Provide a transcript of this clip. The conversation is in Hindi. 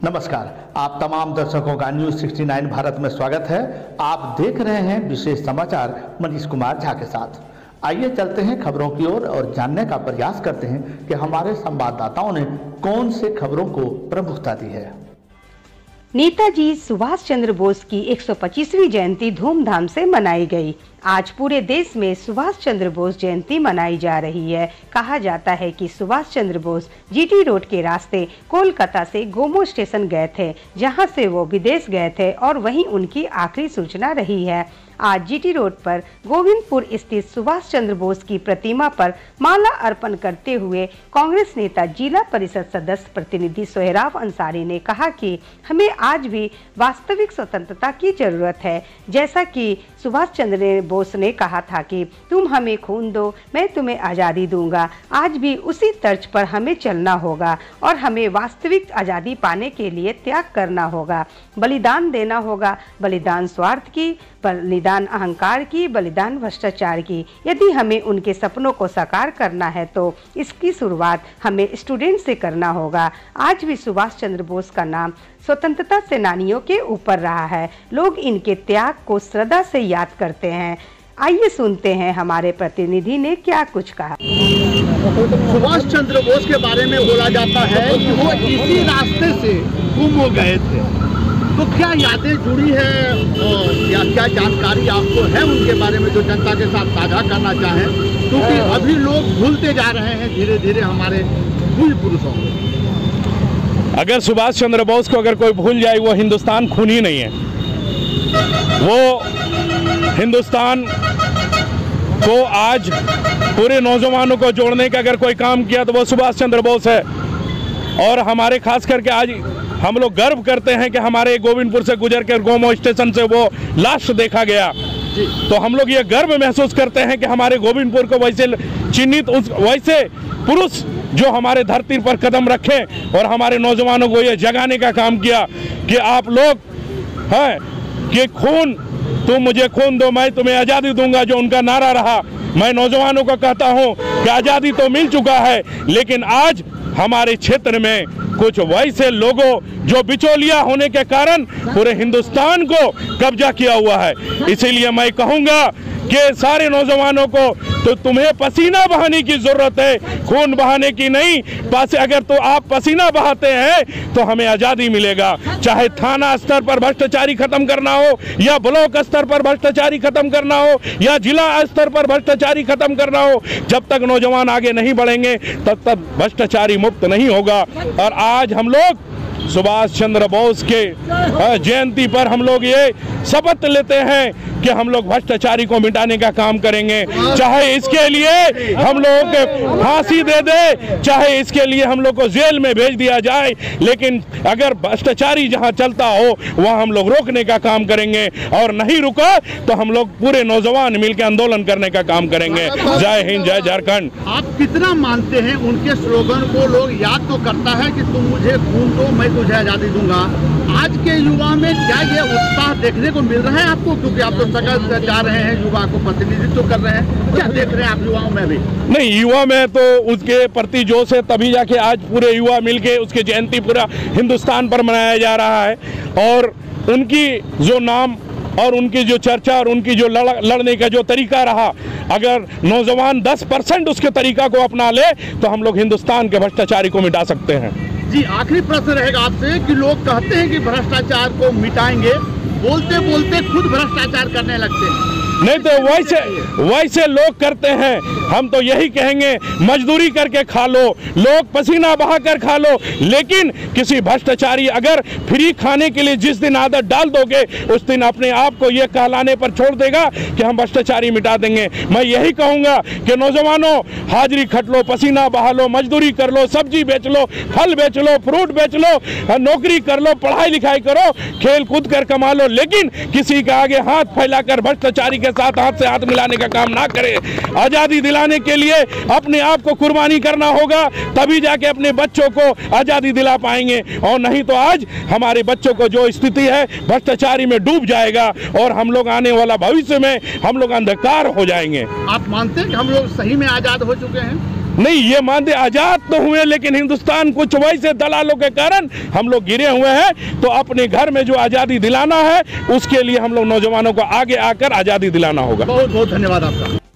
नमस्कार, आप तमाम दर्शकों का न्यूज 69 भारत में स्वागत है। आप देख रहे हैं विशेष समाचार मनीष कुमार झा के साथ। आइए चलते हैं खबरों की ओर और जानने का प्रयास करते हैं कि हमारे संवाददाताओं ने कौन से खबरों को प्रमुखता दी है। नेताजी सुभाष चंद्र बोस की 125वीं जयंती धूमधाम से मनाई गई। आज पूरे देश में सुभाष चंद्र बोस जयंती मनाई जा रही है। कहा जाता है कि सुभाष चंद्र बोस जीटी रोड के रास्ते कोलकाता से गोमो स्टेशन गए थे, जहां से वो विदेश गए थे और वहीं उनकी आखिरी सूचना रही है। आज जीटी रोड पर गोविंदपुर स्थित सुभाष चंद्र बोस की प्रतिमा पर माला अर्पण करते हुए कांग्रेस नेता जिला परिषद सदस्य प्रतिनिधि सोहराब अंसारी ने कहा कि हमें आज भी वास्तविक स्वतंत्रता की जरूरत है। जैसा कि सुभाष चंद्र बोस ने कहा था कि तुम हमें खून दो, मैं तुम्हें आज़ादी दूंगा। आज भी उसी तर्ज पर हमें चलना होगा और हमें वास्तविक आज़ादी पाने के लिए त्याग करना होगा, बलिदान देना होगा। बलिदान स्वार्थ की, बलिदान अहंकार की, बलिदान भ्रष्टाचार की। यदि हमें उनके सपनों को साकार करना है तो इसकी शुरुआत हमें स्टूडेंट से करना होगा। आज भी सुभाष चंद्र बोस का नाम स्वतंत्रता सेनानियों के ऊपर रहा है। लोग इनके त्याग को श्रद्धा से याद करते हैं। आइए सुनते हैं हमारे प्रतिनिधि ने क्या कुछ कहा। सुभाष चंद्र बोस के बारे में बोला जाता है कि वो इसी रास्ते से गुम हो गए थे, तो क्या यादें जुड़ी है या क्या जानकारी आपको है उनके बारे में जो जनता के साथ साझा करना चाहें, क्योंकि अभी लोग भूलते जा रहे हैं धीरे धीरे हमारे मूल पुरुषों को। अगर सुभाष चंद्र बोस को अगर कोई भूल जाए, वो हिंदुस्तान खून ही नहीं है। वो हिंदुस्तान को आज पूरे नौजवानों को जोड़ने का अगर कोई काम किया तो वो सुभाष चंद्र बोस है। और हमारे खास करके आज हम लोग गर्व करते हैं कि हमारे गोविंदपुर से गुजर कर गोमो स्टेशन से वो लाश देखा गया, तो हम लोग ये गर्व महसूस करते हैं कि हमारे गोविंदपुर को वैसे चिन्हित वैसे पुरुष जो हमारे धरती पर कदम रखें और हमारे नौजवानों को ये जगाने का काम किया कि आप लोग हैं कि खून, तुम मुझे खून दो, मैं तुम्हें आज़ादी दूंगा, जो उनका नारा रहा। मैं नौजवानों को कहता हूं कि आज़ादी तो मिल चुका है, लेकिन आज हमारे क्षेत्र में कुछ वैसे लोगों जो बिचौलिया होने के कारण पूरे हिंदुस्तान को कब्जा किया हुआ है। इसीलिए मैं कहूंगा कि सारे नौजवानों को तो तुम्हें पसीना बहाने की जरूरत है, खून बहाने की नहीं। अगर तो आप पसीना बहाते हैं तो हमें आज़ादी मिलेगा। चाहे थाना स्तर पर भ्रष्टाचारी खत्म करना हो, या ब्लॉक स्तर पर भ्रष्टाचारी खत्म करना हो, या जिला स्तर पर भ्रष्टाचारी खत्म करना हो, जब तक नौजवान आगे नहीं बढ़ेंगे तब तक भ्रष्टाचारी मुक्त नहीं होगा। और आज हम लोग सुभाष चंद्र बोस के जयंती पर हम लोग ये शपथ लेते हैं कि हम लोग भ्रष्टाचारी को मिटाने का काम करेंगे। चाहे इसके लिए हम लोग फांसी दे दे, चाहे इसके लिए हम लोग को जेल में भेज दिया जाए, लेकिन अगर भ्रष्टाचारी जहां चलता हो वहां हम लोग रोकने का काम करेंगे। और नहीं रुका तो हम लोग पूरे नौजवान मिलकर आंदोलन करने का काम करेंगे। जय हिंद, जय झारखंड। आप कितना मानते हैं उनके स्लोगन को? लोग याद तो करता है कि तुम मुझे खून दो, मैं तुझे आज़ादी दूंगा। आज के युवा में क्या ये उत्साह देखने को मिल रहा है आपको? क्योंकि आप तो सगल जा रहे हैं, युवा को प्रतिनिधित्व कर रहे हैं, क्या देख रहे हैं आप युवाओं में भी? नहीं, युवा में तो उसके प्रति जोश है, तभी जाके आज पूरे युवा मिलके उसकी जयंती पूरा हिंदुस्तान पर मनाया जा रहा है। और उनकी जो नाम और उनकी जो चर्चा और उनकी जो लड़ने का जो तरीका रहा, अगर नौजवान 10% उसके तरीका को अपना ले तो हम लोग हिंदुस्तान के भ्रष्टाचारी को मिटा सकते हैं। जी, आखिरी प्रश्न रहेगा आपसे कि लोग कहते हैं कि भ्रष्टाचार को मिटाएंगे, बोलते बोलते खुद भ्रष्टाचार करने लगते हैं। नहीं तो वैसे लोग करते हैं। हम तो यही कहेंगे, मजदूरी करके खा लो, लोग पसीना बहाकर खा लो, लेकिन किसी भ्रष्टाचारी अगर फ्री खाने के लिए जिस दिन आदत डाल दोगे, उस दिन अपने आप को ये कहलाने पर छोड़ देगा कि हम भ्रष्टाचारी मिटा देंगे। मैं यही कहूँगा कि नौजवानों, हाजिरी खट लो, पसीना बहा लो, मजदूरी कर लो, सब्जी बेच लो, फल बेच लो, फ्रूट बेच लो, नौकरी कर लो, पढ़ाई लिखाई करो, खेल कूद कर कमा लो, लेकिन किसी के आगे हाथ फैलाकर भ्रष्टाचारी के साथ हाथ से हाथ मिलाने का काम ना करें। आज़ादी दिलाने के लिए अपने आप को कुर्बानी करना होगा, तभी जाके अपने बच्चों को आज़ादी दिला पाएंगे। और नहीं तो आज हमारे बच्चों को जो स्थिति है, भ्रष्टाचारी में डूब जाएगा और हम लोग आने वाला भविष्य में हम लोग अंधकार हो जाएंगे। आप मानते हैं कि हम लोग सही में आज़ाद हो चुके हैं? नहीं, ये मानते आजाद तो हुए, लेकिन हिंदुस्तान कुछ वैसे दलालों के कारण हम लोग गिरे हुए हैं। तो अपने घर में जो आज़ादी दिलाना है, उसके लिए हम लोग नौजवानों को आगे आकर आज़ादी दिलाना होगा। बहुत बहुत धन्यवाद आपका।